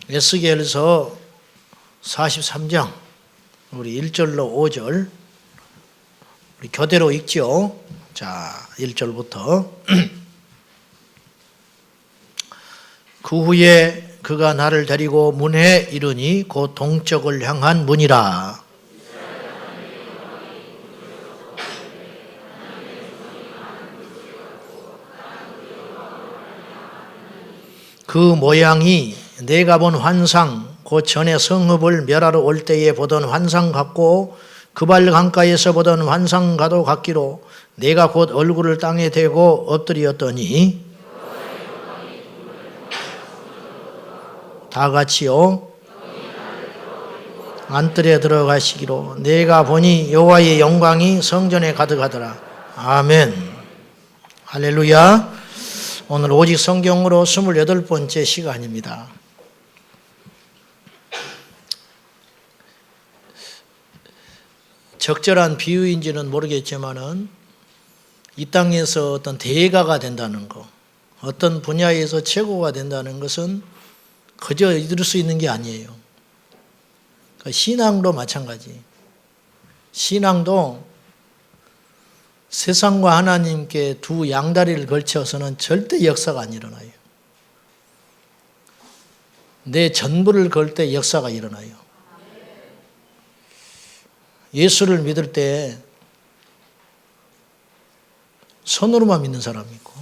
에스겔서 43장 우리 1절로 5절 우리 교대로 읽죠. 자, 1절부터 그 후에 그가 나를 데리고 문에 이르니 곧 동쪽을 향한 문이라. 그 모양이 내가 본 환상 곧 전에 성읍을 멸하러 올 때에 보던 환상 같고 그발 강가에서 보던 환상과도 같기로 내가 곧 얼굴을 땅에 대고 엎드리었더니 다 같이요 안뜰에 들어가시기로 내가 보니 여호와의 영광이 성전에 가득하더라. 아멘. 할렐루야. 오늘 오직 성경으로 28번째 시간입니다. 적절한 비유인지는 모르겠지만은 이 땅에서 어떤 대가가 된다는 것, 어떤 분야에서 최고가 된다는 것은 그저 이룰 수 있는 게 아니에요. 신앙도 마찬가지. 신앙도 세상과 하나님께 두 양다리를 걸쳐서는 절대 역사가 안 일어나요. 내 전부를 걸 때 역사가 일어나요. 예수를 믿을 때 손으로만 믿는 사람이 있고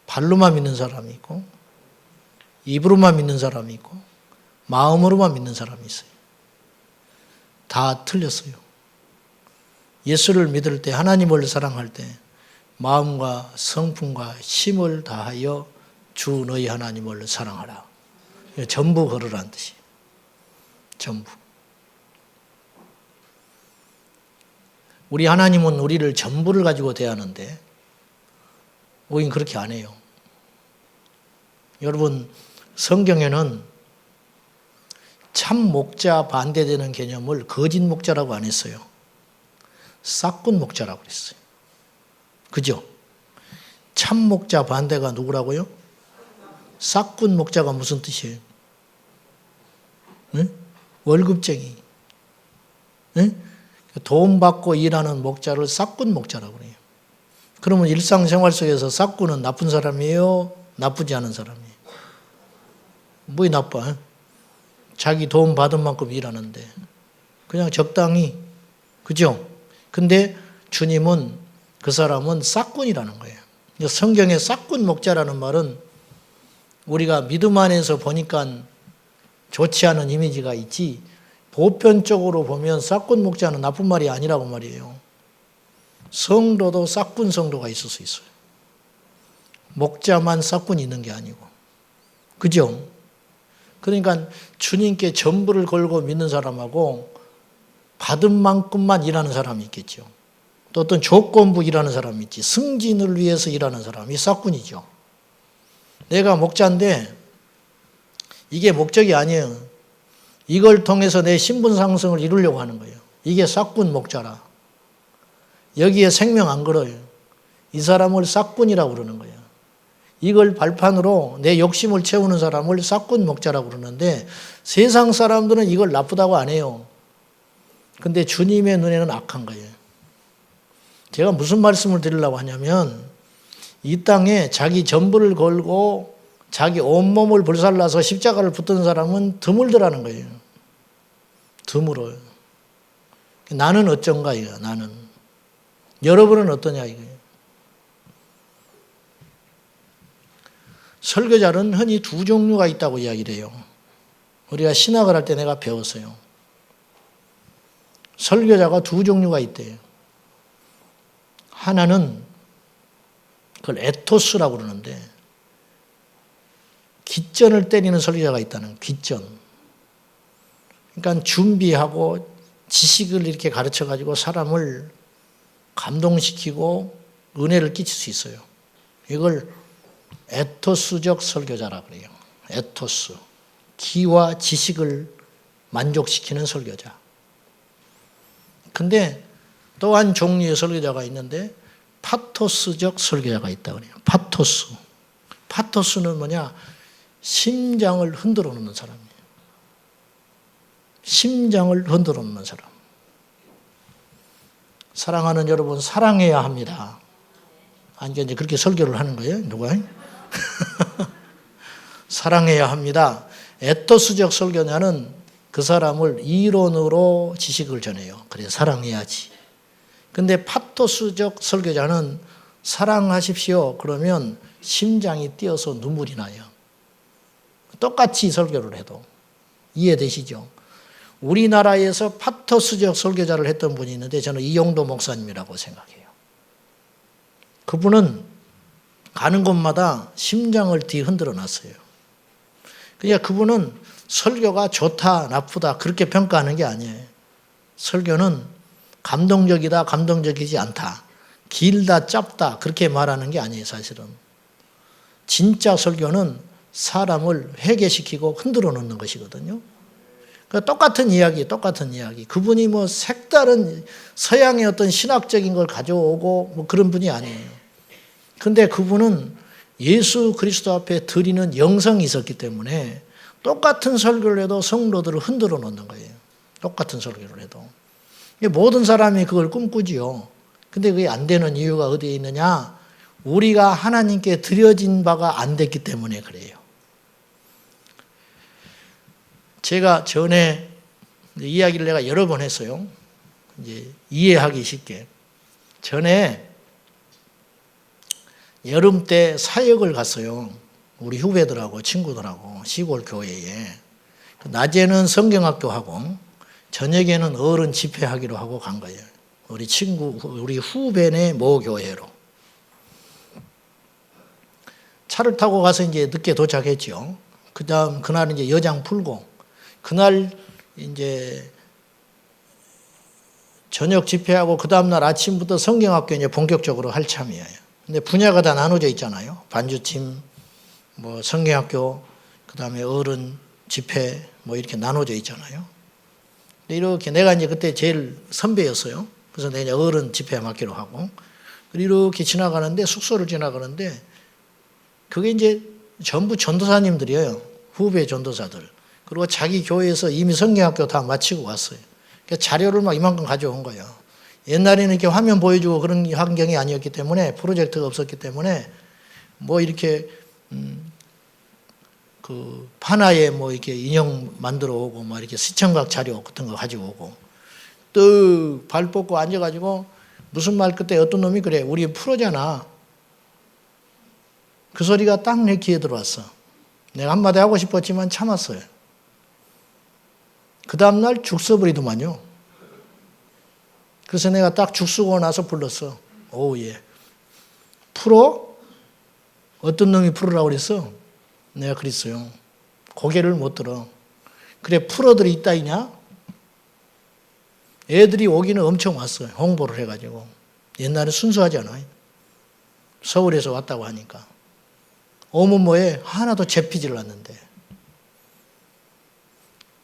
발로만 믿는 사람이 있고 입으로만 믿는 사람이 있고 마음으로만 믿는 사람이 있어요. 다 틀렸어요. 예수를 믿을 때 하나님을 사랑할 때 마음과 성품과 힘을 다하여 주 너희 하나님을 사랑하라. 전부 걸으라는 뜻이에요. 전부. 우리 하나님은 우리를 전부를 가지고 대하는데 우린 그렇게 안 해요. 여러분, 성경에는 참 목자 반대되는 개념을 거짓 목자라고 안 했어요. 싹군 목자라고 그랬어요. 그죠? 참 목자 반대가 누구라고요? 싹군 목자가 무슨 뜻이에요? 네? 월급쟁이. 네? 돈 받고 일하는 목자를 싹군 목자라고 그래요. 그러면 일상생활 속에서 싹군은 나쁜 사람이에요? 나쁘지 않은 사람이에요? 뭐이 나빠? 자기 돈 받은 만큼 일하는데 그냥 적당히. 그죠? 근데 주님은 그 사람은 싹군이라는 거예요. 성경에 싹군 목자라는 말은 우리가 믿음 안에서 보니까 좋지 않은 이미지가 있지 보편적으로 보면 싹군 목자는 나쁜 말이 아니라고 말이에요. 성도도 싹군 성도가 있을 수 있어요. 목자만 싹군이 있는 게 아니고. 그죠? 그러니까 주님께 전부를 걸고 믿는 사람하고 받은 만큼만 일하는 사람이 있겠죠. 또 어떤 조건부 일하는 사람이 있지. 승진을 위해서 일하는 사람이 싹군이죠. 내가 목자인데 이게 목적이 아니에요. 이걸 통해서 내 신분 상승을 이루려고 하는 거예요. 이게 싹군 목자라. 여기에 생명 안 걸어요. 이 사람을 싹군이라고 그러는 거예요. 이걸 발판으로 내 욕심을 채우는 사람을 싹군 목자라고 그러는데 세상 사람들은 이걸 나쁘다고 안 해요. 근데 주님의 눈에는 악한 거예요. 제가 무슨 말씀을 드리려고 하냐면 이 땅에 자기 전부를 걸고 자기 온몸을 불살라서 십자가를 붙든 사람은 드물더라는 거예요. 드물어요. 나는 어쩐가 이거야. 나는. 여러분은 어떠냐 이거예요. 설교자는 흔히 두 종류가 있다고 이야기를 해요. 우리가 신학을 할 때 내가 배웠어요. 설교자가 두 종류가 있대요. 하나는 그걸 에토스라고 그러는데 깃전을 때리는 설교자가 있다는 깃전. 그러니까 준비하고 지식을 이렇게 가르쳐가지고 사람을 감동시키고 은혜를 끼칠 수 있어요. 이걸 에토스적 설교자라고 그래요. 에토스. 기와 지식을 만족시키는 설교자. 근데 또 한 종류의 설교자가 있는데 파토스적 설교자가 있다고 그래요. 파토스. 파토스는 뭐냐? 심장을 흔들어 놓는 사람이에요. 심장을 흔들어 놓는 사람. 사랑하는 여러분, 사랑해야 합니다. 아니, 이제 그렇게 설교를 하는 거예요? 누가? 사랑해야 합니다. 에토스적 설교자는 그 사람을 이론으로 지식을 전해요. 그래서 사랑해야지. 근데 파토스적 설교자는 사랑하십시오. 그러면 심장이 뛰어서 눈물이 나요. 똑같이 설교를 해도. 이해되시죠? 우리나라에서 파토스적 설교자를 했던 분이 있는데 저는 이용도 목사님이라고 생각해요. 그분은 가는 곳마다 심장을 뒤흔들어 놨어요. 그러니까 그분은 설교가 좋다, 나쁘다 그렇게 평가하는 게 아니에요. 설교는 감동적이다, 감동적이지 않다, 길다, 짧다 그렇게 말하는 게 아니에요. 사실은 진짜 설교는 사람을 회개시키고 흔들어 놓는 것이거든요. 그러니까 똑같은 이야기. 그분이 뭐 색다른 서양의 어떤 신학적인 걸 가져오고 뭐 그런 분이 아니에요. 근데 그분은 예수 그리스도 앞에 드리는 영성이 있었기 때문에 똑같은 설교를 해도 성도들을 흔들어 놓는 거예요. 똑같은 설교를 해도. 모든 사람이 그걸 꿈꾸지요. 근데 그게 안 되는 이유가 어디에 있느냐? 우리가 하나님께 드려진 바가 안 됐기 때문에 그래요. 제가 전에 이야기를 내가 여러 번 했어요. 이제 이해하기 쉽게. 전에 여름 때 사역을 갔어요. 우리 후배들하고 친구들하고 시골 교회에. 낮에는 성경학교 하고 저녁에는 어른 집회하기로 하고 간 거예요. 우리 후배네 모 교회로. 차를 타고 가서 이제 늦게 도착했죠. 그다음 그날 이제 여장 풀고 그날 이제 저녁 집회하고 그 다음날 아침부터 성경학교 이제 본격적으로 할 참이에요. 근데 분야가 다 나눠져 있잖아요. 반주팀, 뭐 성경학교, 그 다음에 어른 집회, 뭐 이렇게 나눠져 있잖아요. 근데 이렇게 내가 이제 그때 제일 선배였어요. 그래서 내가 어른 집회 맡기로 하고 이렇게 지나가는데 숙소를 지나가는데 그게 이제 전부 전도사님들이에요. 후배 전도사들. 그리고 자기 교회에서 이미 성경학교 다 마치고 왔어요. 그러니까 자료를 막 이만큼 가져온 거예요. 옛날에는 이렇게 화면 보여주고 그런 환경이 아니었기 때문에 프로젝트가 없었기 때문에 뭐 이렇게 그 판화에 뭐 이렇게 인형 만들어 오고 뭐 이렇게 시청각 자료 같은 거 가지고 오고 떡 발 뻗고 앉아가지고 무슨 말 그때 어떤 놈이 그래 우리 프로잖아. 그 소리가 딱 내 귀에 들어왔어. 내가 한마디 하고 싶었지만 참았어요. 그 다음날 죽 써버리더만요. 그래서 내가 딱 죽 쓰고 나서 불렀어. 오, 예. 프로? 어떤 놈이 프로라고 그랬어? 내가 그랬어요. 고개를 못 들어. 그래, 프로들이 있다 있냐? 애들이 오기는 엄청 왔어요. 홍보를 해가지고. 옛날에 순수하잖아요. 서울에서 왔다고 하니까. 오면 뭐해? 하나도 잡히질 않는데.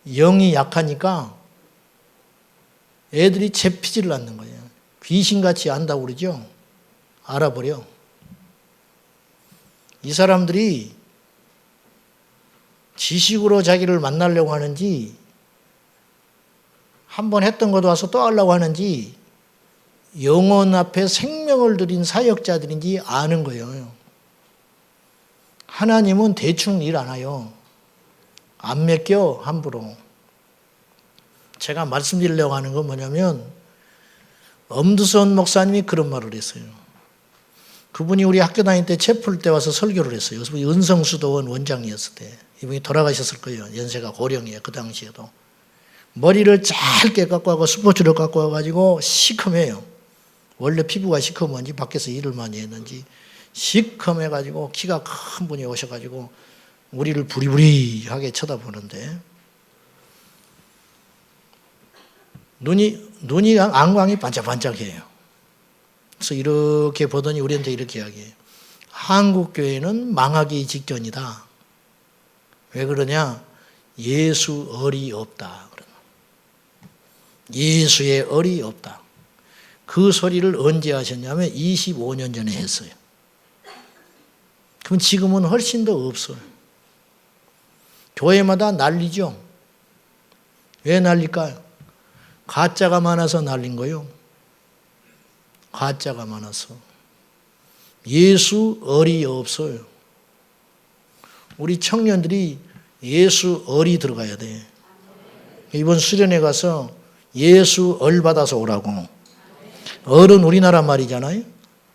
영이 약하니까 애들이 잡히질 않는 거예요. 귀신같이 안다고 그러죠? 알아버려. 이 사람들이 지식으로 자기를 만나려고 하는지 한번 했던 것도 와서 또 하려고 하는지 영혼 앞에 생명을 들인 사역자들인지 아는 거예요. 하나님은 대충 일 안 해요. 안 맡겨 함부로. 제가 말씀드리려고 하는 건 뭐냐면 엄두선 목사님이 그런 말을 했어요. 그분이 우리 학교 다닐 때 채플 때 와서 설교를 했어요. 그분이 은성수도원 원장이었을 때. 이분이 돌아가셨을 거예요. 연세가 고령이에요. 그 당시에도. 머리를 짧게 깎고 하고 스포츠를 깎고 와가지고 시커매요. 원래 피부가 시커먼지 밖에서 일을 많이 했는지 시커매가지고 키가 큰 분이 오셔가지고 우리를 부리부리하게 쳐다보는데 눈이 안광이 반짝반짝해요. 그래서 이렇게 보더니 우리한테 이렇게 이야기해요. 한국교회는 망하기 직전이다. 왜 그러냐? 예수 얼이 없다. 예수의 얼이 없다. 그 소리를 언제 하셨냐면 25년 전에 했어요. 그럼 지금은 훨씬 더 없어요. 교회마다 난리죠. 왜 난릴까요? 가짜가 많아서 난린 거예요. 가짜가 많아서. 예수 얼이 없어요. 우리 청년들이 예수 얼이 들어가야 돼. 이번 수련회 가서 예수 얼 받아서 오라고. 얼은 우리나라 말이잖아요.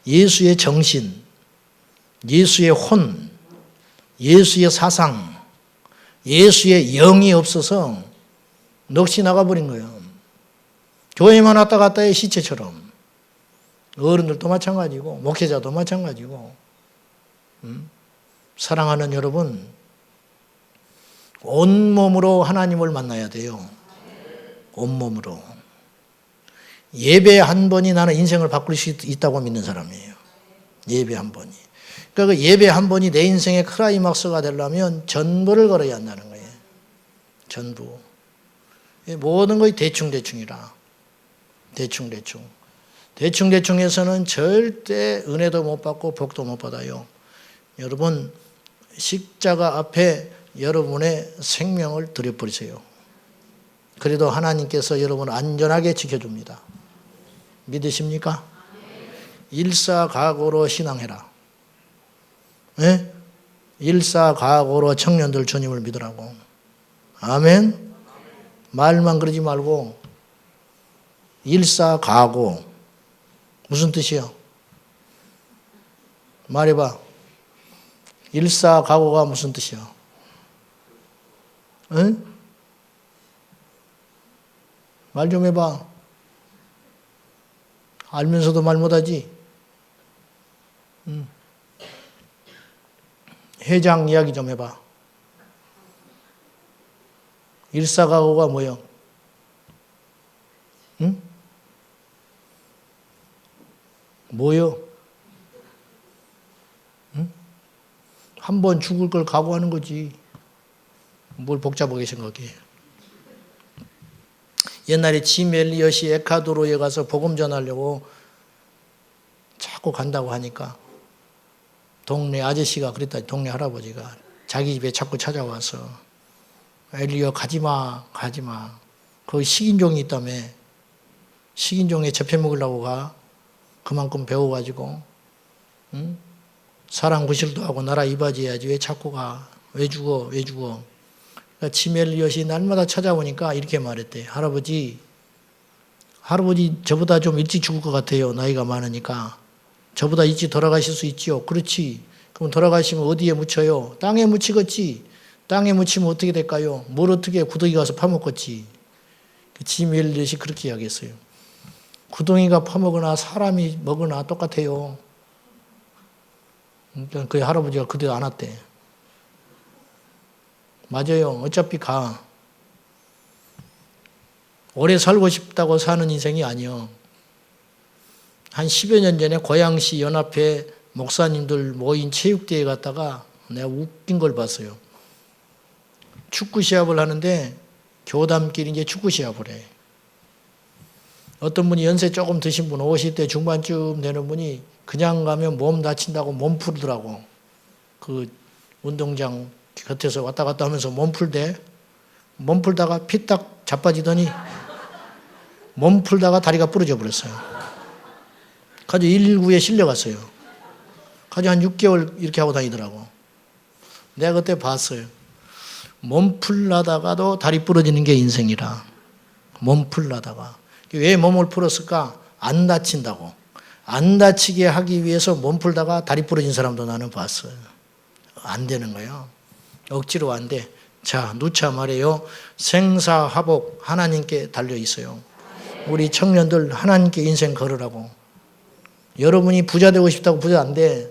예수의 정신, 예수의 혼, 예수의 사상, 예수의 영이 없어서 넋이 나가버린 거예요. 교회만 왔다 갔다 해, 시체처럼. 어른들도 마찬가지고 목회자도 마찬가지고. 사랑하는 여러분, 온몸으로 하나님을 만나야 돼요. 온몸으로. 예배 한 번이 나는 인생을 바꿀 수 있다고 믿는 사람이에요. 예배 한 번이. 그러니까 그 예배 한 번이 내 인생의 클라이막스가 되려면 전부를 걸어야 한다는 거예요. 전부. 모든 것이 대충대충이라. 대충대충. 대충대충해서는 절대 은혜도 못 받고 복도 못 받아요. 여러분, 십자가 앞에 여러분의 생명을 드려버리세요. 그래도 하나님께서 여러분을 안전하게 지켜줍니다. 믿으십니까? 일사각오로 신앙해라. 네? 일사각오로 청년들 주님을 믿으라고. 아멘? 말만 그러지 말고 일사각오. 무슨 뜻이요? 말해봐. 일사각오가 무슨 뜻이요? 응? 말 좀 해봐. 알면서도 말 못하지? 회장 이야기 좀 해봐. 일사각오가 뭐요? 응? 뭐요? 응? 한 번 죽을 걸 각오하는 거지. 뭘 복잡하게 생각해. 옛날에 짐 엘리엇이 에콰도르에 가서 복음 전하려고 자꾸 간다고 하니까 동네 아저씨가 그랬다. 동네 할아버지가 자기 집에 자꾸 찾아와서 엘리엇 가지마 가지마. 거기 식인종이 있다며. 식인종에 접해 먹으려고 가. 그만큼 배워가지고 응? 사랑 구실도 하고 나라 이바지해야지. 왜 자꾸 가. 왜 죽어 왜 죽어. 그러니까 짐 엘리엇이 날마다 찾아오니까 이렇게 말했대. 할아버지 저보다 좀 일찍 죽을 것 같아요. 나이가 많으니까. 저보다 일찍 돌아가실 수 있지요. 그렇지. 그럼 돌아가시면 어디에 묻혀요? 땅에 묻히겠지. 땅에 묻히면 어떻게 될까요? 뭘 어떻게 구덩이 가서 파먹겠지. 짐 엘리엇이 그렇게 이야기했어요. 구덩이가 파먹으나 사람이 먹으나 똑같아요. 그러니까 그 할아버지가 그대로 안 왔대. 맞아요. 어차피 가. 오래 살고 싶다고 사는 인생이 아니요. 한 10여 년 전에 고양시 연합회 목사님들 모인 체육대회 갔다가 내가 웃긴 걸 봤어요. 축구 시합을 하는데 교담끼리 이제 축구 시합을 해. 어떤 분이 연세 조금 드신 분, 50대 중반쯤 되는 분이 그냥 가면 몸 다친다고 몸 풀더라고. 그 운동장 곁에서 왔다 갔다 하면서 몸 풀대. 몸 풀다가 피딱 자빠지더니 몸 풀다가 다리가 부러져 버렸어요. 가지고 119에 실려갔어요. 가지고 한 6개월 이렇게 하고 다니더라고. 내가 그때 봤어요. 몸 풀라다가도 다리 부러지는 게 인생이라. 몸 풀라다가. 왜 몸을 풀었을까? 안 다친다고. 안 다치게 하기 위해서 몸 풀다가 다리 부러진 사람도 나는 봤어요. 안 되는 거예요. 억지로 안 돼. 자, 누차 말해요. 생사화복 하나님께 달려 있어요. 우리 청년들 하나님께 인생 걸으라고. 여러분이 부자 되고 싶다고 부자 안 돼.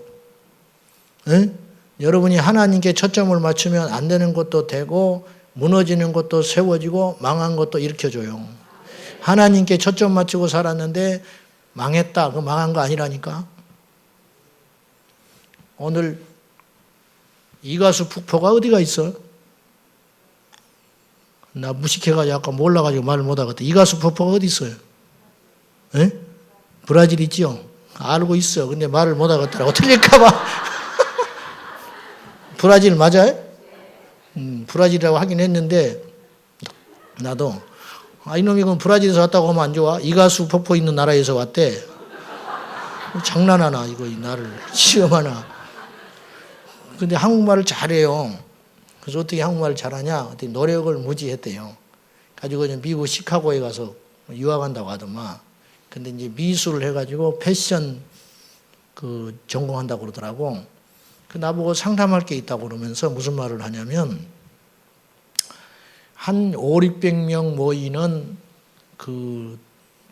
응? 여러분이 하나님께 초점을 맞추면 안 되는 것도 되고 무너지는 것도 세워지고 망한 것도 일으켜줘요. 하나님께 초점 맞추고 살았는데 망했다. 그거 망한 거 아니라니까. 오늘 이가수 북포가 어디가 있어? 나 무식해가지고 아까 몰라가지고 말을 못하겠다. 이가수 북포가 어디 있어요? 에? 브라질 있죠? 알고 있어. 근데 말을 못하겠더라고. 틀릴까봐. 브라질 맞아요? 브라질이라고 하긴 했는데 나도 이놈이 그럼 브라질에서 왔다고 하면 안 좋아? 이가수 폭포 있는 나라에서 왔대. 장난하나 이거 나를 시험하나. 근데 한국말을 잘해요. 그래서 어떻게 한국말을 잘하냐? 어떻게 노력을 무지했대요. 가지고 이제 미국 시카고에 가서 유학한다고 하더만. 근데 이제 미술을 해가지고 패션 전공한다고 그러더라고. 나보고 상담할 게 있다고 그러면서 무슨 말을 하냐면 한 500~600명 모이는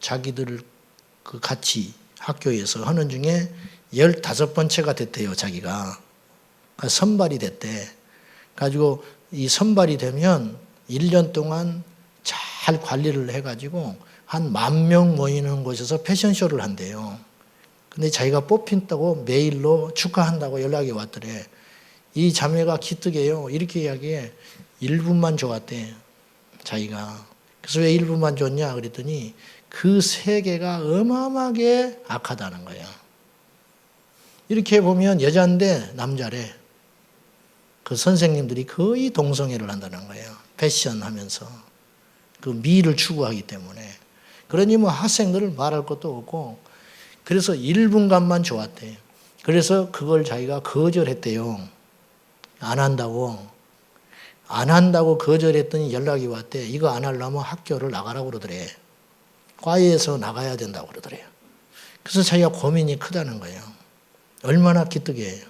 자기들 같이 학교에서 하는 중에 15번째가 됐대요, 자기가. 그러니까 선발이 됐대. 가지고 이 선발이 되면 1년 동안 잘 관리를 해가지고 한 10,000명 모이는 곳에서 패션쇼를 한대요. 근데 자기가 뽑힌다고 메일로 축하한다고 연락이 왔더래. 이 자매가 기특해요. 이렇게 이야기해. 1분만 좋았대, 자기가. 그래서 왜 1분만 좋냐 그랬더니 그 세계가 어마어마하게 악하다는 거야. 이렇게 보면 여자인데 남자래. 그 선생님들이 거의 동성애를 한다는 거예요. 패션 하면서. 그 미를 추구하기 때문에. 그러니 뭐 학생들을 말할 것도 없고, 그래서 1분간만 좋았대. 그래서 그걸 자기가 거절했대요. 안 한다고 거절했더니 연락이 왔대. 이거 안 하려면 학교를 나가라고 그러더래. 과외에서 나가야 된다고 그러더래요. 그래서 자기가 고민이 크다는 거예요. 얼마나 기특해요.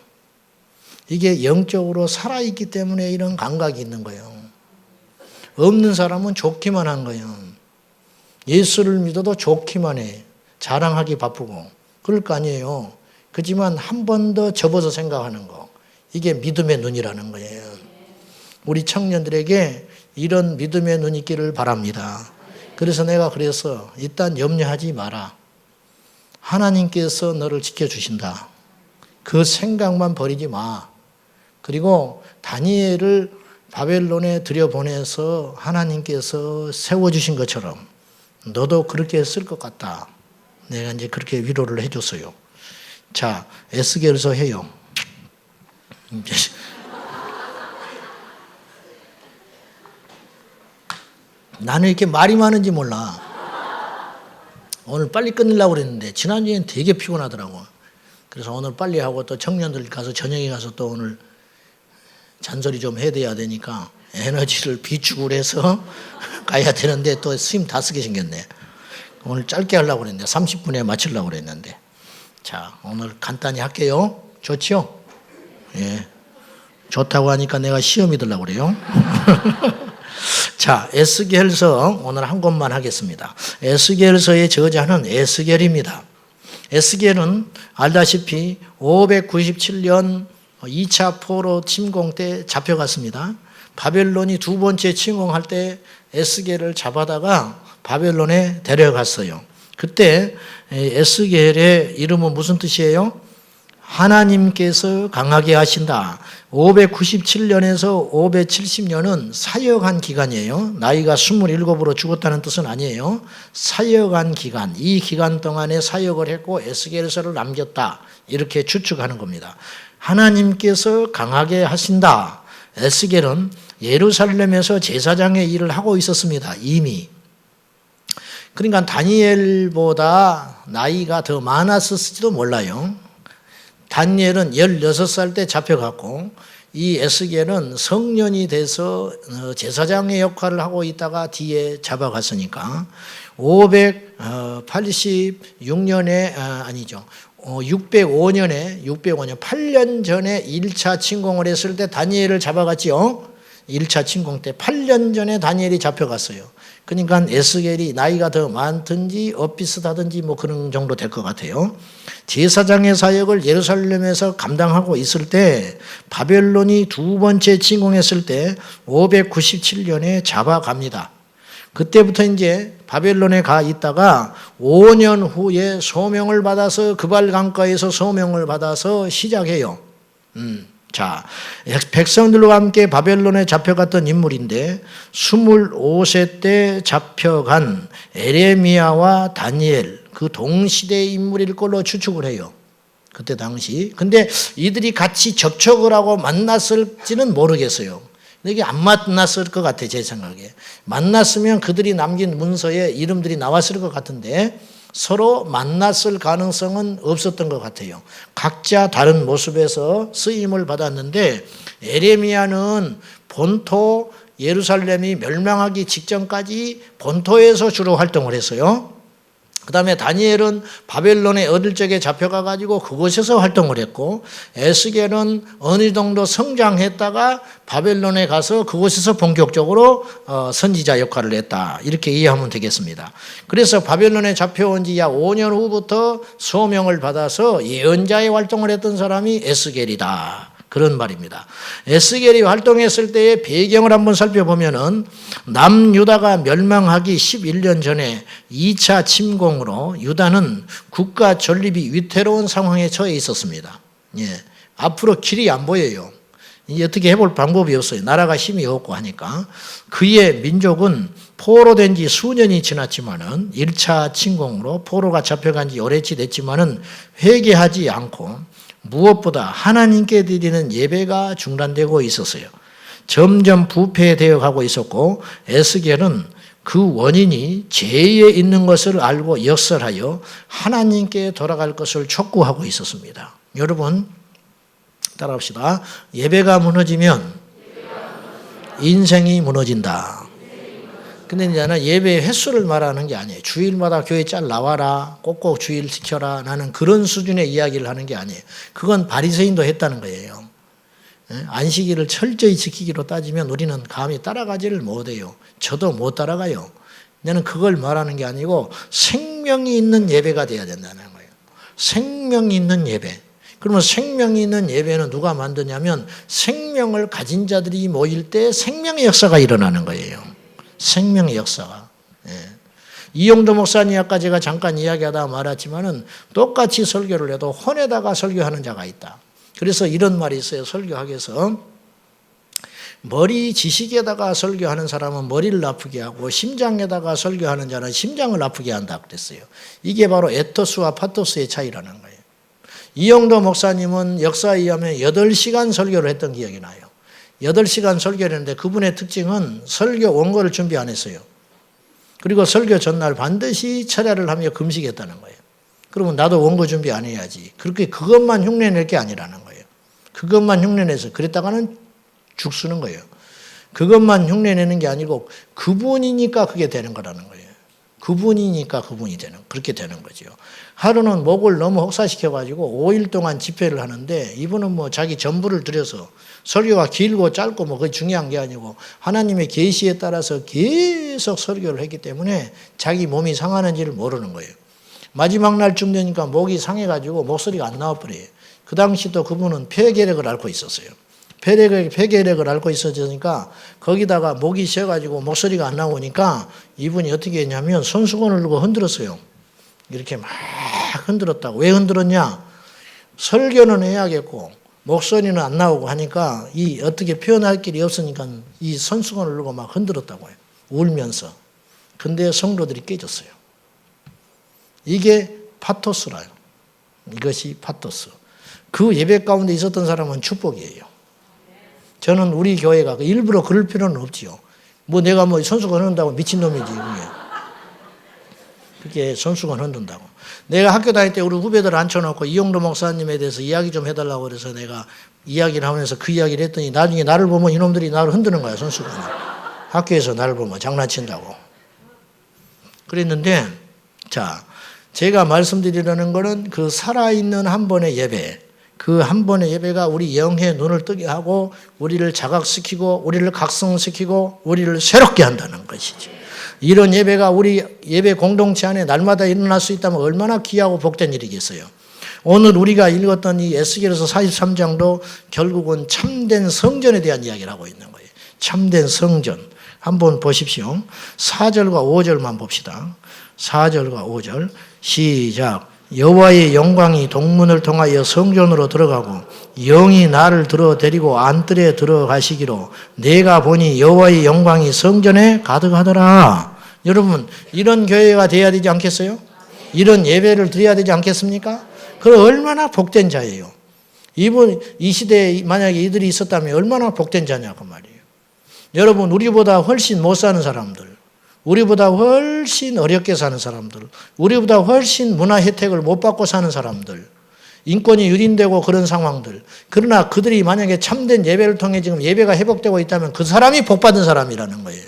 이게 영적으로 살아있기 때문에 이런 감각이 있는 거예요. 없는 사람은 좋기만 한 거예요. 예수를 믿어도 좋기만 해. 자랑하기 바쁘고. 그럴 거 아니에요. 그렇지만 한 번 더 접어서 생각하는 거. 이게 믿음의 눈이라는 거예요. 우리 청년들에게 이런 믿음의 눈이 있기를 바랍니다. 그래서 내가 그래서 일단 염려하지 마라. 하나님께서 너를 지켜주신다. 그 생각만 버리지 마. 그리고 다니엘을 바벨론에 들여보내서 하나님께서 세워주신 것처럼 너도 그렇게 했을 것 같다. 내가 이제 그렇게 위로를 해줬어요. 자, 에스겔서 해요. 나는 이렇게 말이 많은지 몰라. 오늘 빨리 끝내려고 그랬는데 지난주엔 되게 피곤하더라고. 그래서 오늘 빨리 하고 또 청년들 가서 저녁에 가서 또 오늘 잔소리 좀 해야 되니까 에너지를 비축을 해서 가야 되는데 또 스님 다 쓰게 생겼네. 오늘 짧게 하려고 그랬는데 30분에 마치려고 그랬는데. 자, 오늘 간단히 할게요. 좋지요? 예. 좋다고 하니까 내가 시험이 들려고 그래요. 자, 에스겔서 오늘 한 권만 하겠습니다. 에스겔서의 저자는 에스겔입니다. 에스겔은 알다시피 597년 2차 포로 침공 때 잡혀갔습니다. 바벨론이 두 번째 침공할 때 에스겔을 잡아다가 바벨론에 데려갔어요. 그때 에스겔의 이름은 무슨 뜻이에요? 하나님께서 강하게 하신다. 597년에서 570년은 사역한 기간이에요. 나이가 27으로 죽었다는 뜻은 아니에요. 사역한 기간, 이 기간 동안에 사역을 했고 에스겔서를 남겼다. 이렇게 추측하는 겁니다. 하나님께서 강하게 하신다. 에스겔은 예루살렘에서 제사장의 일을 하고 있었습니다. 이미. 그러니까 다니엘보다 나이가 더 많았을지도 몰라요. 다니엘은 16살 때 잡혀갔고 이 에스겔은 성년이 돼서 제사장의 역할을 하고 있다가 뒤에 잡아갔으니까 586년에 아니죠. 605년에 8년 전에 1차 침공을 했을 때 다니엘을 잡아갔지요. 1차 침공 때 8년 전에 다니엘이 잡혀갔어요. 그러니까 에스겔이 나이가 더 많든지 엇비슷하든지 뭐 그런 정도 될 것 같아요. 제사장의 사역을 예루살렘에서 감당하고 있을 때 바벨론이 두 번째 침공했을 때 597년에 잡아갑니다. 그때부터 이제 바벨론에 가 있다가 5년 후에 소명을 받아서 그발 강가에서 소명을 받아서 시작해요. 자, 백성들과 함께 바벨론에 잡혀갔던 인물인데 25세 때 잡혀간 에레미야와 다니엘 그 동시대의 인물일 걸로 추측을 해요. 그때 당시. 근데 이들이 같이 접촉을 하고 만났을지는 모르겠어요. 이게 안 만났을 것 같아, 제 생각에. 만났으면 그들이 남긴 문서에 이름들이 나왔을 것 같은데 서로 만났을 가능성은 없었던 것 같아요. 각자 다른 모습에서 쓰임을 받았는데 에레미야는 본토 예루살렘이 멸망하기 직전까지 본토에서 주로 활동을 했어요. 그 다음에 다니엘은 바벨론에 어릴 적에 잡혀가 가지고 그곳에서 활동을 했고, 에스겔은 어느 정도 성장했다가 바벨론에 가서 그곳에서 본격적으로 선지자 역할을 했다, 이렇게 이해하면 되겠습니다. 그래서 바벨론에 잡혀온 지 약 5년 후부터 소명을 받아서 예언자의 활동을 했던 사람이 에스겔이다, 그런 말입니다. 에스겔이 활동했을 때의 배경을 한번 살펴보면은 남유다가 멸망하기 11년 전에 2차 침공으로 유다는 국가 전립이 위태로운 상황에 처해 있었습니다. 예. 앞으로 길이 안 보여요. 어떻게 해볼 방법이 없어요. 나라가 힘이 없고 하니까. 그의 민족은 포로된 지 수년이 지났지만은 1차 침공으로 포로가 잡혀간 지 오래치 됐지만은 회개하지 않고 무엇보다 하나님께 드리는 예배가 중단되고 있었어요. 점점 부패되어 가고 있었고, 에스겔은 그 원인이 죄에 있는 것을 알고 역설하여 하나님께 돌아갈 것을 촉구하고 있었습니다. 여러분 따라합시다. 예배가 무너지면 인생이 무너진다. 근데 이제는 예배 횟수를 말하는 게 아니에요. 주일마다 교회 잘 나와라, 꼭꼭 주일 지켜라, 나는 그런 수준의 이야기를 하는 게 아니에요. 그건 바리새인도 했다는 거예요. 안식일을 철저히 지키기로 따지면 우리는 감히 따라가지를 못해요. 저도 못 따라가요. 나는 그걸 말하는 게 아니고 생명이 있는 예배가 돼야 된다는 거예요. 생명이 있는 예배. 그러면 생명이 있는 예배는 누가 만드냐면 생명을 가진 자들이 모일 때 생명의 역사가 일어나는 거예요. 생명의 역사가. 예. 이용도 목사님 아까 제가 잠깐 이야기하다 말했지만은 똑같이 설교를 해도 혼에다가 설교하는 자가 있다. 그래서 이런 말이 있어요. 설교학에서 머리 지식에다가 설교하는 사람은 머리를 아프게 하고 심장에다가 설교하는 자는 심장을 아프게 한다 그랬어요. 이게 바로 에토스와 파토스의 차이라는 거예요. 이용도 목사님은 역사에 의하면 8시간 설교를 했던 기억이 나요. 8시간 설교를 했는데 그분의 특징은 설교 원고를 준비 안 했어요. 그리고 설교 전날 반드시 철야를 하며 금식했다는 거예요. 그러면 나도 원고 준비 안 해야지. 그렇게 그것만 흉내낼 게 아니라는 거예요. 그것만 흉내내서 그랬다가는 죽쓰는 거예요. 그것만 흉내내는 게 아니고 그분이니까 그게 되는 거라는 거예요. 그분이니까 그분이 되는, 그렇게 되는 거죠. 하루는 목을 너무 혹사시켜가지고 5일 동안 집회를 하는데 이분은 뭐 자기 전부를 들여서 설교가 길고 짧고 뭐 그게 중요한 게 아니고 하나님의 계시에 따라서 계속 설교를 했기 때문에 자기 몸이 상하는지를 모르는 거예요. 마지막 날쯤 되니까 목이 상해가지고 목소리가 안 나와버려요. 그 당시 또 그분은 폐결핵을 앓고 있었어요. 폐결핵을 앓고 있었으니까 거기다가 목이 쉬어가지고 목소리가 안 나오니까 이분이 어떻게 했냐면 손수건을 들고 흔들었어요. 이렇게 막 흔들었다고. 왜 흔들었냐? 설교는 해야겠고 목소리는 안 나오고 하니까 이 어떻게 표현할 길이 없으니까 이 손수건을 들고 막 흔들었다고 해요. 울면서. 근데 성도들이 깨졌어요. 이게 파토스라요. 이것이 파토스. 그 예배 가운데 있었던 사람은 축복이에요. 저는 우리 교회가 일부러 그럴 필요는 없지요. 뭐 내가 뭐 손수건 흔든다고 미친놈이지. 그게 손수건 흔든다고. 내가 학교 다닐 때 우리 후배들 앉혀놓고 이용도 목사님에 대해서 이야기 좀 해달라고 그래서 내가 이야기를 하면서 그 이야기를 했더니 나중에 나를 보면 이놈들이 나를 흔드는 거야, 손수건을. 학교에서 나를 보면 장난친다고. 그랬는데, 자, 제가 말씀드리려는 거는 그 살아있는 한 번의 예배, 그 한 번의 예배가 우리 영의 눈을 뜨게 하고 우리를 자각시키고 우리를 각성시키고 우리를 새롭게 한다는 것이죠. 이런 예배가 우리 예배 공동체 안에 날마다 일어날 수 있다면 얼마나 귀하고 복된 일이겠어요. 오늘 우리가 읽었던 이 에스겔서 43장도 결국은 참된 성전에 대한 이야기를 하고 있는 거예요. 참된 성전. 한번 보십시오. 4절과 5절만 봅시다. 4절과 5절 시작. 여호와의 영광이 동문을 통하여 성전으로 들어가고 영이 나를 들어 데리고 안뜰에 들어가시기로 내가 보니 여호와의 영광이 성전에 가득하더라. 여러분 이런 교회가 돼야 되지 않겠어요? 이런 예배를 드려야 되지 않겠습니까? 그럼 얼마나 복된 자예요. 이 시대에 만약에 이들이 있었다면 얼마나 복된 자냐고 말이에요. 여러분, 우리보다 훨씬 못 사는 사람들, 우리보다 훨씬 어렵게 사는 사람들, 우리보다 훨씬 문화 혜택을 못 받고 사는 사람들, 인권이 유린되고 그런 상황들. 그러나 그들이 만약에 참된 예배를 통해 지금 예배가 회복되고 있다면 그 사람이 복받은 사람이라는 거예요.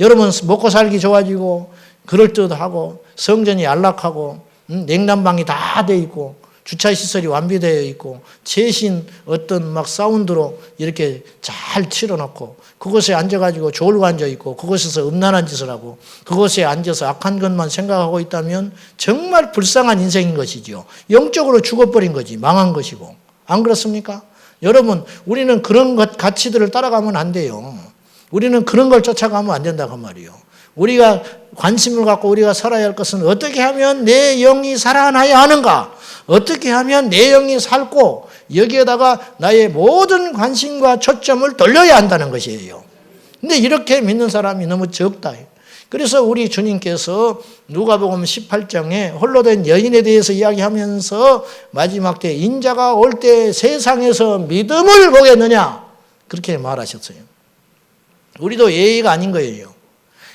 여러분, 먹고 살기 좋아지고 그럴듯하고 성전이 안락하고 냉난방이 다 돼 있고 주차시설이 완비되어 있고 최신 어떤 막 사운드로 이렇게 잘 치러놓고 그곳에 앉아가지고 졸고 앉아있고 그곳에서 음란한 짓을 하고 그곳에 앉아서 악한 것만 생각하고 있다면 정말 불쌍한 인생인 것이죠. 영적으로 죽어버린 거지. 망한 것이고. 안 그렇습니까? 여러분, 우리는 그런 가치들을 따라가면 안 돼요. 우리는 그런 걸 쫓아가면 안 된다고 말이에요. 우리가 관심을 갖고 우리가 살아야 할 것은 어떻게 하면 내 영이 살아나야 하는가? 어떻게 하면 내 영이 살고 여기에다가 나의 모든 관심과 초점을 돌려야 한다는 것이에요. 근데 이렇게 믿는 사람이 너무 적다. 그래서 우리 주님께서 누가복음 18장에 홀로 된 여인에 대해서 이야기하면서 마지막 때 인자가 올 때 세상에서 믿음을 보겠느냐? 그렇게 말하셨어요. 우리도 예의가 아닌 거예요.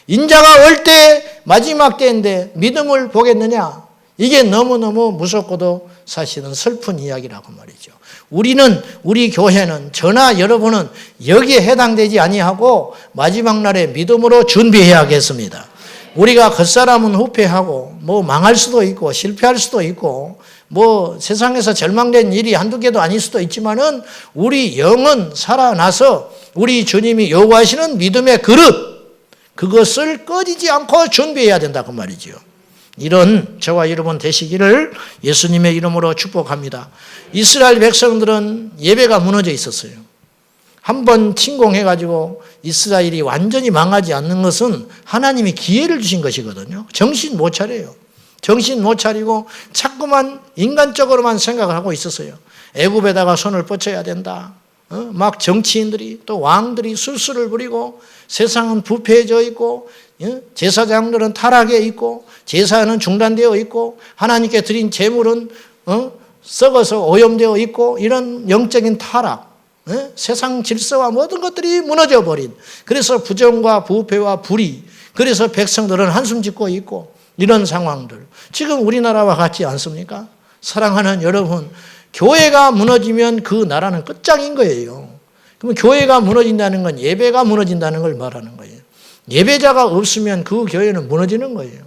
인자가 올 때 마지막 때인데 믿음을 보겠느냐? 이게 너무너무 무섭고도 사실은 슬픈 이야기라고 말이죠. 우리 교회는 저나 여러분은 여기에 해당되지 아니하고 마지막 날에 믿음으로 준비해야겠습니다. 우리가 겉사람은 후패하고 뭐 망할 수도 있고 실패할 수도 있고 뭐 세상에서 절망된 일이 한두 개도 아닐 수도 있지만은 우리 영은 살아나서 우리 주님이 요구하시는 믿음의 그릇, 그것을 꺼지지 않고 준비해야 된다고 말이죠. 이런 저와 여러분 되시기를 예수님의 이름으로 축복합니다. 이스라엘 백성들은 예배가 무너져 있었어요. 한번 침공해가지고 이스라엘이 완전히 망하지 않는 것은 하나님이 기회를 주신 것이거든요. 정신 못 차려요. 정신 못 차리고 자꾸만 인간적으로만 생각을 하고 있었어요. 애굽에다가 손을 뻗쳐야 된다. 막 정치인들이 또 왕들이 술수를 부리고 세상은 부패해져 있고 제사장들은 타락해 있고 제사는 중단되어 있고 하나님께 드린 제물은 썩어서 오염되어 있고 이런 영적인 타락, 세상 질서와 모든 것들이 무너져 버린, 그래서 부정과 부패와 불의, 그래서 백성들은 한숨 짓고 있고 이런 상황들. 지금 우리나라와 같지 않습니까? 사랑하는 여러분, 교회가 무너지면 그 나라는 끝장인 거예요. 그러면 교회가 무너진다는 건 예배가 무너진다는 걸 말하는 거예요. 예배자가 없으면 그 교회는 무너지는 거예요.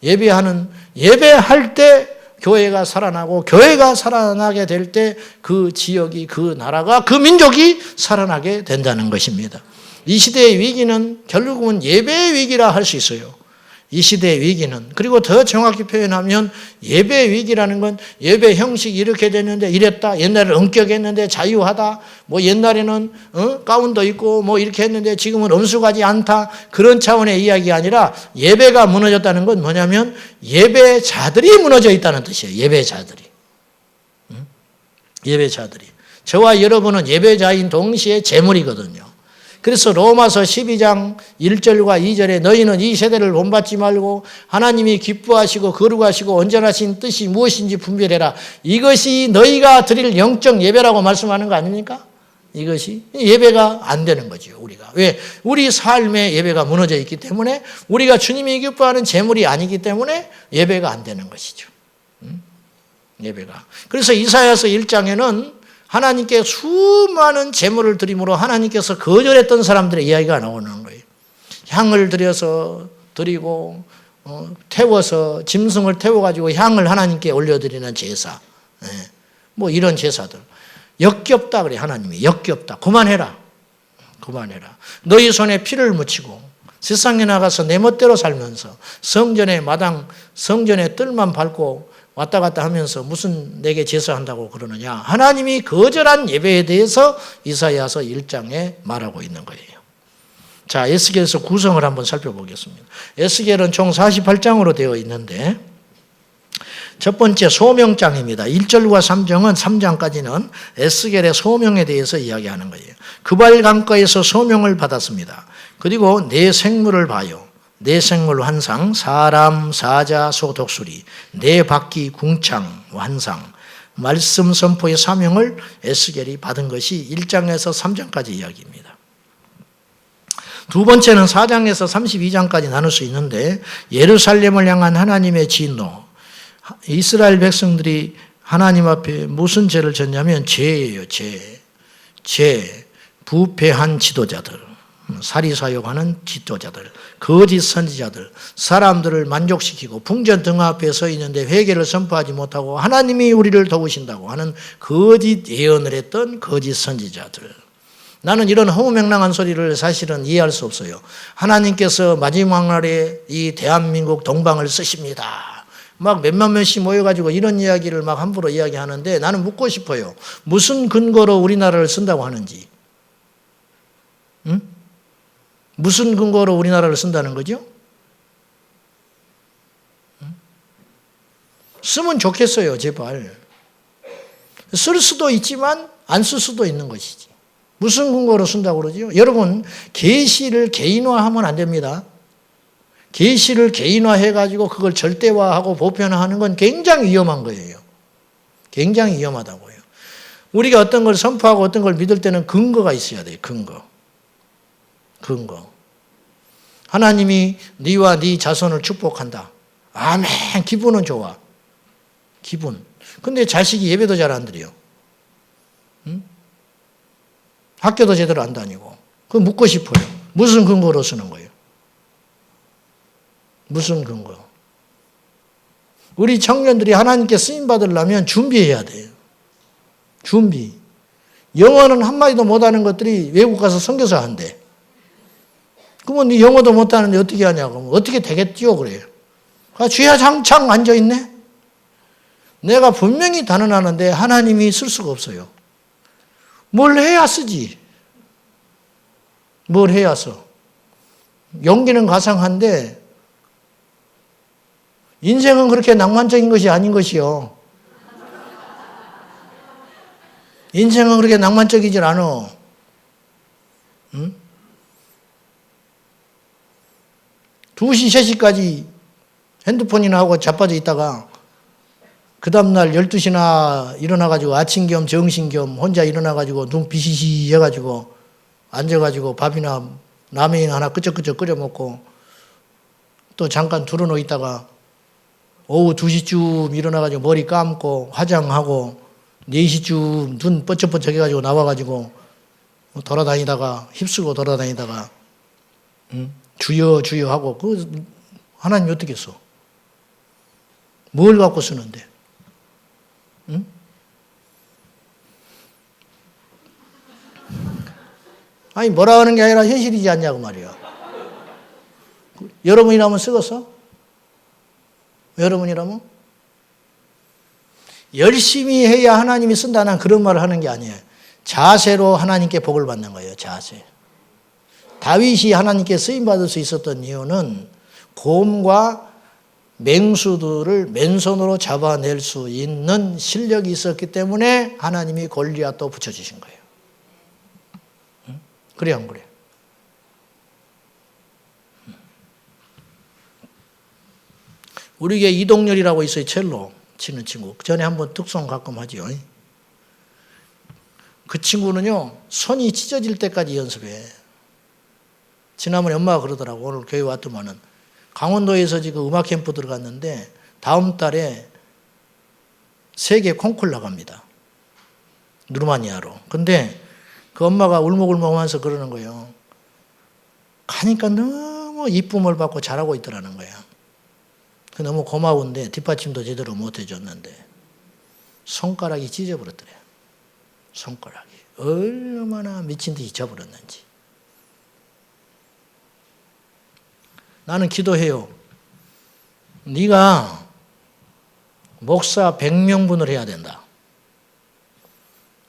예배할 때 교회가 살아나고 교회가 살아나게 될 때 그 지역이, 그 나라가, 그 민족이 살아나게 된다는 것입니다. 이 시대의 위기는 결국은 예배의 위기라 할 수 있어요. 이 시대의 위기는. 그리고 더 정확히 표현하면 예배의 위기라는 건 예배 형식이 이렇게 됐는데 이랬다. 옛날에는 엄격했는데 자유하다. 뭐 옛날에는 가운도 있고 뭐 이렇게 했는데 지금은 엄숙하지 않다. 그런 차원의 이야기가 아니라 예배가 무너졌다는 건 뭐냐면 예배자들이 무너져 있다는 뜻이에요. 예배자들이. 예배자들이. 저와 여러분은 예배자인 동시에 재물이거든요. 그래서 로마서 12장 1절과 2절에 너희는 이 세대를 본받지 말고 하나님이 기뻐하시고 거룩하시고 온전하신 뜻이 무엇인지 분별해라. 이것이 너희가 드릴 영적 예배라고 말씀하는 거 아닙니까? 이것이 예배가 안 되는 거죠. 우리가. 왜? 우리 삶의 예배가 무너져 있기 때문에, 우리가 주님이 기뻐하는 재물이 아니기 때문에 예배가 안 되는 것이죠. 예배가. 그래서 이사야서 1장에는 하나님께 수많은 제물을 드림으로 하나님께서 거절했던 사람들의 이야기가 나오는 거예요. 향을 들여서 드리고 태워서 짐승을 태워가지고 향을 하나님께 올려드리는 제사, 뭐 이런 제사들. 역겹다 그래. 하나님이 역겹다. 그만해라. 그만해라. 너희 손에 피를 묻히고 세상에 나가서 내 멋대로 살면서 성전의 마당, 성전의 뜰만 밟고 왔다 갔다 하면서 무슨 내게 제사한다고 그러느냐. 하나님이 거절한 예배에 대해서 이사야서 1장에 말하고 있는 거예요. 자, 에스겔서 구성을 한번 살펴보겠습니다. 에스겔은 총 48장으로 되어 있는데 첫 번째 소명장입니다. 1절과 3장까지는 에스겔의 소명에 대해서 이야기하는 거예요. 그발 강가에서 소명을 받았습니다. 그리고 내 생물을 봐요. 내 생물 환상, 사람, 사자, 소, 독수리, 내 바퀴, 궁창, 환상, 말씀 선포의 사명을 에스겔이 받은 것이 1장에서 3장까지 이야기입니다. 두 번째는 4장에서 32장까지 나눌 수 있는데 예루살렘을 향한 하나님의 진노. 이스라엘 백성들이 하나님 앞에 무슨 죄를 졌냐면 죄예요. 죄. 부패한 지도자들, 사리사욕하는 지도자들, 거짓 선지자들, 사람들을 만족시키고 풍전 등 앞에 서 있는데 회개를 선포하지 못하고 하나님이 우리를 도우신다고 하는 거짓 예언을 했던 거짓 선지자들. 나는 이런 허무맹랑한 소리를 사실은 이해할 수 없어요. 하나님께서 마지막 날에 이 대한민국 동방을 쓰십니다. 막 몇만 명씩 모여가지고 이런 이야기를 막 함부로 이야기하는데 나는 묻고 싶어요. 무슨 근거로 우리나라를 쓴다고 하는지. 응? 무슨 근거로 우리나라를 쓴다는 거죠? 응? 쓰면 좋겠어요, 제발. 쓸 수도 있지만 안 쓸 수도 있는 것이지. 무슨 근거로 쓴다고 그러죠? 여러분, 계시를 개인화하면 안 됩니다. 계시를 개인화해가지고 그걸 절대화하고 보편화하는 건 굉장히 위험한 거예요. 굉장히 위험하다고요. 우리가 어떤 걸 선포하고 어떤 걸 믿을 때는 근거가 있어야 돼요. 근거. 하나님이 네와 네 자손을 축복한다. 아멘. 기분은 좋아. 기분. 근데 자식이 예배도 잘 안 드려. 응? 학교도 제대로 안 다니고. 그거 묻고 싶어요. 무슨 근거로 쓰는 거예요? 무슨 근거? 우리 청년들이 하나님께 쓰임 받으려면 준비해야 돼요. 준비. 영어는 한마디도 못하는 것들이 외국 가서 선교사 한대. 그러면 네 영어도 못하는데 어떻게 하냐고. 어떻게 되겠지요? 그래요. 쥐야장창 앉아있네? 내가 분명히 단언하는데 하나님이 쓸 수가 없어요. 뭘 해야 쓰지? 뭘 해야 써? 용기는 가상한데 인생은 그렇게 낭만적인 것이 아닌 것이요. 인생은 그렇게 낭만적이질 않아. 응? 2시, 3시까지 핸드폰이나 하고 자빠져 있다가 그 다음날 12시나 일어나가지고 아침 겸 정신 겸 혼자 일어나가지고 눈 비시시 해가지고 앉아가지고 밥이나 라면 하나 끄적끄적 끓여 먹고 또 잠깐 들어놓 있다가 오후 2시쯤 일어나가지고 머리 감고 화장하고 4시쯤 눈 뻗쩍뻗쩍 해가지고 나와가지고 돌아다니다가 휩쓰고 돌아다니다가 주여 주여 하고 그 하나님 어떻게 써? 뭘 갖고 쓰는데? 응? 아니 뭐라 하는 게 아니라 현실이지 않냐고 말이야. 여러분이라면 쓰겠어? 여러분이라면? 열심히 해야 하나님이 쓴다는 그런 말을 하는 게 아니에요. 자세로 하나님께 복을 받는 거예요. 자세. 다윗이 하나님께 쓰임받을 수 있었던 이유는 곰과 맹수들을 맨손으로 잡아낼 수 있는 실력이 있었기 때문에 하나님이 골리앗도 붙여주신 거예요. 응? 그래 안 그래? 우리 교회 이동열이라고 있어요. 첼로 치는 친구. 그 전에 한번 특송 가끔 하죠. 그 친구는요. 손이 찢어질 때까지 연습해. 지난번에 엄마가 그러더라고. 오늘 교회 왔더만은 강원도에서 지금 음악 캠프 들어갔는데 다음 달에 세계 콩쿨 나갑니다. 루마니아로. 근데 그 엄마가 울먹울먹하면서 그러는 거예요. 가니까 너무 이쁨을 받고 잘하고 있더라는 거야. 너무 고마운데 뒷받침도 제대로 못 해줬는데 손가락이 찢어버렸더래요. 손가락이. 얼마나 미친 듯이 져버렸는지. 나는 기도해요. 네가 목사 100명분을 해야 된다.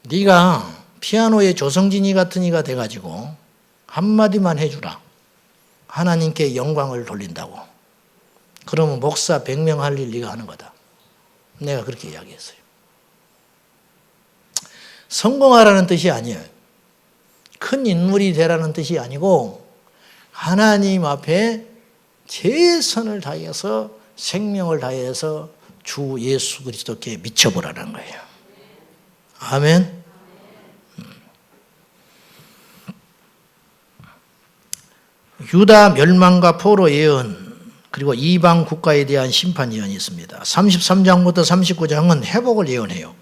네가 피아노의 조성진이 같은 이가 돼가지고 한마디만 해주라. 하나님께 영광을 돌린다고. 그러면 목사 100명 할 일 네가 하는 거다. 내가 그렇게 이야기했어요. 성공하라는 뜻이 아니에요. 큰 인물이 되라는 뜻이 아니고 하나님 앞에 최선을 다해서 생명을 다해서 주 예수 그리스도께 미쳐보라는 거예요. 아멘. 유다 멸망과 포로 예언, 그리고 이방 국가에 대한 심판 예언이 있습니다. 33장부터 39장은 회복을 예언해요.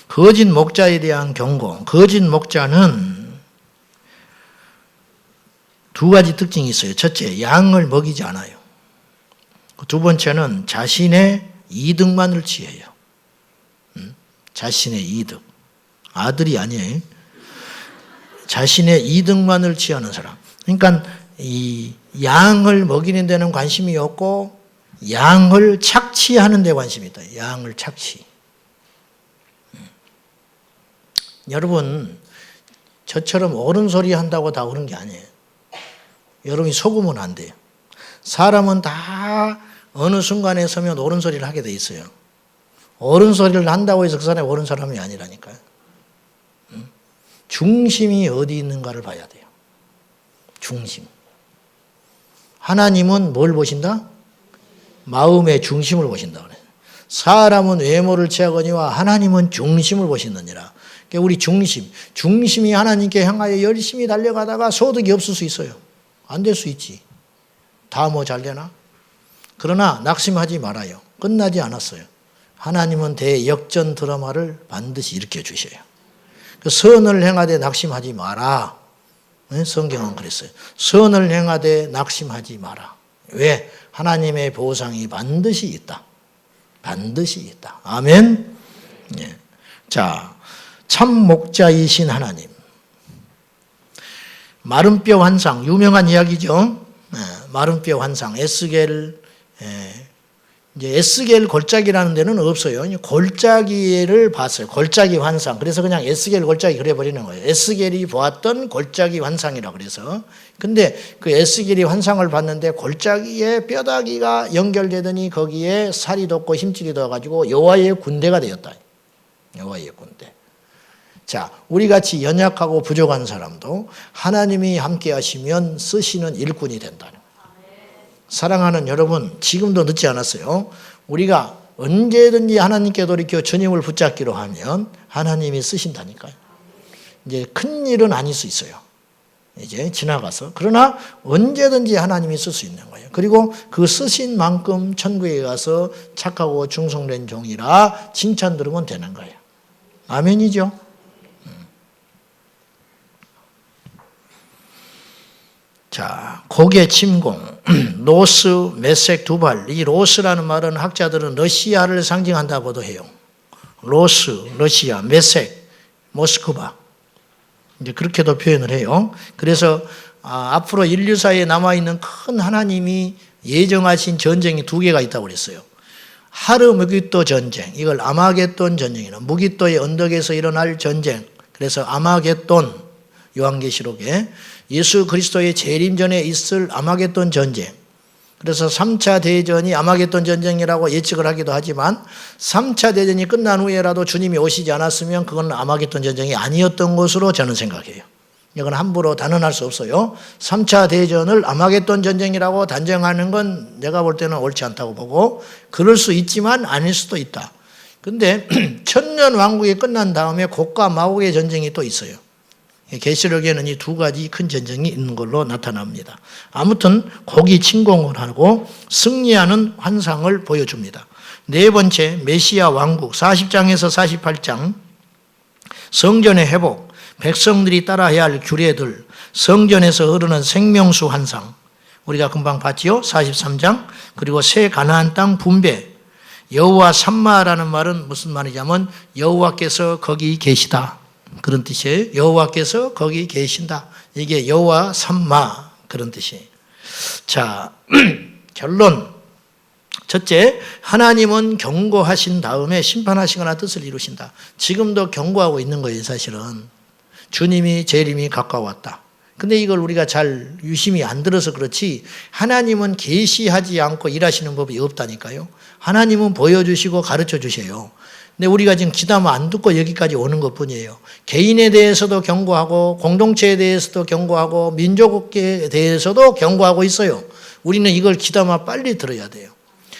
거짓 목자에 대한 경고. 거짓 목자는 두 가지 특징이 있어요. 첫째, 양을 먹이지 않아요. 두 번째는 자신의 이득만을 취해요. 자신의 이득. 아들이 아니에요. 자신의 이득만을 취하는 사람. 그러니까 이 양을 먹이는 데는 관심이 없고 양을 착취하는 데 관심이 있다. 양을 착취. 여러분, 저처럼 옳은 소리 한다고 다 옳은 게 아니에요. 여러분이 속으면 안 돼요. 사람은 다 어느 순간에 서면 옳은 소리를 하게 돼 있어요. 옳은 소리를 한다고 해서 그 사람이 옳은 사람이 아니라니까요. 중심이 어디 있는가를 봐야 돼요. 중심. 하나님은 뭘 보신다? 마음의 중심을 보신다 그래요. 사람은 외모를 취하거니와 하나님은 중심을 보시느니라. 그러니까 우리 중심이 하나님께 향하여 열심히 달려가다가 소득이 없을 수 있어요. 안 될 수 있지. 다 뭐 잘 되나? 그러나 낙심하지 말아요. 끝나지 않았어요. 하나님은 대역전 드라마를 반드시 일으켜 주셔요. 그 선을 행하되 낙심하지 마라. 성경은 그랬어요. 선을 행하되 낙심하지 마라. 왜? 하나님의 보상이 반드시 있다. 반드시 있다. 아멘. 예. 자, 참 목자이신 하나님. 마른 뼈 환상, 유명한 이야기죠. 마른 뼈 환상, 에스겔, 이제 에스겔 골짜기라는 데는 없어요. 골짜기를 봤어요. 골짜기 환상. 그래서 그냥 에스겔 골짜기 그래버리는 거예요. 에스겔이 보았던 골짜기 환상이라 그래서. 근데 그 에스겔이 환상을 봤는데 골짜기에 뼈다귀가 연결되더니 거기에 살이 돋고 힘줄이 돋아가지고 여호와의 군대가 되었다. 여호와의 군대. 자, 우리 같이 연약하고 부족한 사람도 하나님이 함께 하시면 쓰시는 일꾼이 된다. 사랑하는 여러분, 지금도 늦지 않았어요. 우리가 언제든지 하나님께 돌이켜 주님을 붙잡기로 하면 하나님이 쓰신다니까요. 이제 큰 일은 아닐 수 있어요. 이제 지나가서. 그러나 언제든지 하나님이 쓸 수 있는 거예요. 그리고 그 쓰신 만큼 천국에 가서 착하고 충성된 종이라 칭찬 들으면 되는 거예요. 아멘이죠? 자, 고개 침공, 로스, 메색, 두발. 이 로스라는 말은 학자들은 러시아를 상징한다고도 해요. 로스, 러시아, 메색, 모스크바. 이제 그렇게도 표현을 해요. 그래서 앞으로 인류사에 남아있는 큰 하나님이 예정하신 전쟁이 두 개가 있다고 그랬어요. 하르무기또 전쟁, 이걸 아마겟돈 전쟁이라. 무기또의 언덕에서 일어날 전쟁. 그래서 아마겟돈, 요한계시록에 예수 그리스도의 재림 전에 있을 아마겟돈 전쟁. 그래서 3차 대전이 아마겟돈 전쟁이라고 예측을 하기도 하지만 3차 대전이 끝난 후에라도 주님이 오시지 않았으면 그건 아마겟돈 전쟁이 아니었던 것으로 저는 생각해요. 이건 함부로 단언할 수 없어요. 3차 대전을 아마겟돈 전쟁이라고 단정하는 건 내가 볼 때는 옳지 않다고 보고, 그럴 수 있지만 아닐 수도 있다. 근데 천년 왕국이 끝난 다음에 곡과 마곡의 전쟁이 또 있어요. 계시록에는 이 두 가지 큰 전쟁이 있는 걸로 나타납니다. 아무튼 곡이 침공을 하고 승리하는 환상을 보여줍니다. 네 번째, 메시아 왕국 40장에서 48장, 성전의 회복, 백성들이 따라해야 할 규례들, 성전에서 흐르는 생명수 환상, 우리가 금방 봤지요. 43장, 그리고 새 가나안 땅 분배. 여호와 삼마라는 말은 무슨 말이냐면 여호와께서 거기 계시다, 그런 뜻이에요. 여호와께서 거기 계신다. 이게 여호와 삼마, 그런 뜻이에요. 자, 결론. 첫째, 하나님은 경고하신 다음에 심판하시거나 뜻을 이루신다. 지금도 경고하고 있는 거예요, 사실은. 주님이 재림이 가까웠다. 근데 이걸 우리가 잘 유심히 안 들어서 그렇지, 하나님은 계시하지 않고 일하시는 법이 없다니까요. 하나님은 보여주시고 가르쳐 주세요. 근데 우리가 지금 기도하면 안 듣고 여기까지 오는 것뿐이에요. 개인에 대해서도 경고하고 공동체에 대해서도 경고하고 민족에 대해서도 경고하고 있어요. 우리는 이걸 기도하면 빨리 들어야 돼요.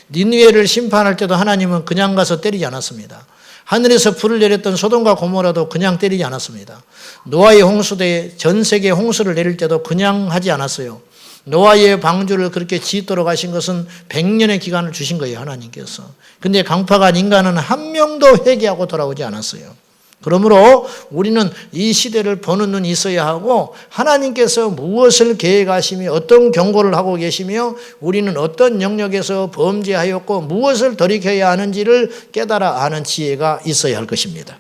니느웨를 심판할 때도 하나님은 그냥 가서 때리지 않았습니다. 하늘에서 불을 내렸던 소돔과 고모라도 그냥 때리지 않았습니다. 노아의 홍수 때 전 세계 홍수를 내릴 때도 그냥 하지 않았어요. 노아의 방주를 그렇게 짓도록 하신 것은 100년의 기간을 주신 거예요, 하나님께서. 근데 강팍한 인간은 한 명도 회개하고 돌아오지 않았어요. 그러므로 우리는 이 시대를 보는 눈이 있어야 하고 하나님께서 무엇을 계획하시며 어떤 경고를 하고 계시며 우리는 어떤 영역에서 범죄하였고 무엇을 돌이켜야 하는지를 깨달아 아는 지혜가 있어야 할 것입니다.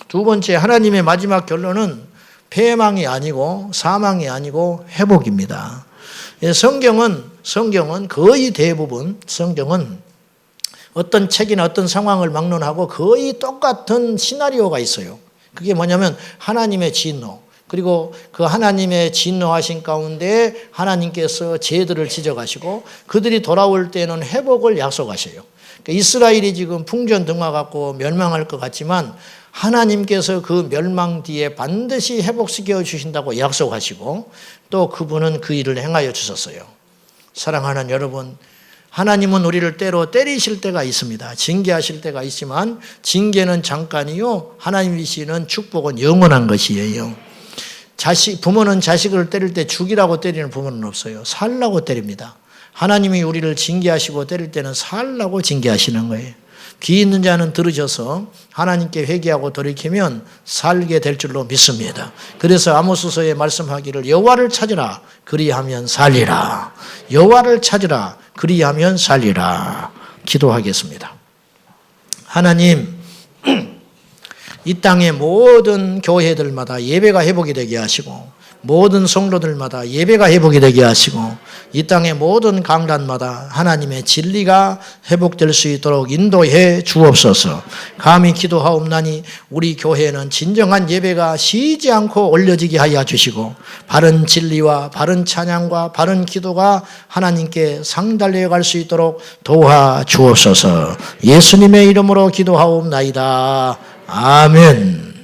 두 번째, 하나님의 마지막 결론은 패망이 아니고 사망이 아니고 회복입니다. 성경은 거의 대부분 성경은 어떤 책이나 어떤 상황을 막론하고 거의 똑같은 시나리오가 있어요. 그게 뭐냐면 하나님의 진노, 그리고 그 하나님의 진노하신 가운데 하나님께서 죄들을 지적하시고 그들이 돌아올 때는 회복을 약속하셔요. 그러니까 이스라엘이 지금 풍전등화 갖고 멸망할 것 같지만 하나님께서 그 멸망 뒤에 반드시 회복시켜 주신다고 약속하시고 또 그분은 그 일을 행하여 주셨어요. 사랑하는 여러분, 하나님은 우리를 때로 때리실 때가 있습니다. 징계하실 때가 있지만 징계는 잠깐이요, 하나님이 주시는 축복은 영원한 것이에요. 부모는 자식을 때릴 때 죽이라고 때리는 부모는 없어요. 살라고 때립니다. 하나님이 우리를 징계하시고 때릴 때는 살라고 징계하시는 거예요. 귀 있는 자는 들으셔서 하나님께 회개하고 돌이키면 살게 될 줄로 믿습니다. 그래서 아모스서에 말씀하기를 여호와를 찾으라 그리하면 살리라. 여호와를 찾으라 그리하면 살리라. 기도하겠습니다. 하나님, 이 땅의 모든 교회들마다 예배가 회복이 되게 하시고 모든 성도들마다 예배가 회복이 되게 하시고 이 땅의 모든 강단마다 하나님의 진리가 회복될 수 있도록 인도해 주옵소서. 감히 기도하옵나니 우리 교회는 진정한 예배가 쉬지 않고 올려지게 하여 주시고 바른 진리와 바른 찬양과 바른 기도가 하나님께 상달되어 갈 수 있도록 도와 주옵소서. 예수님의 이름으로 기도하옵나이다. 아멘.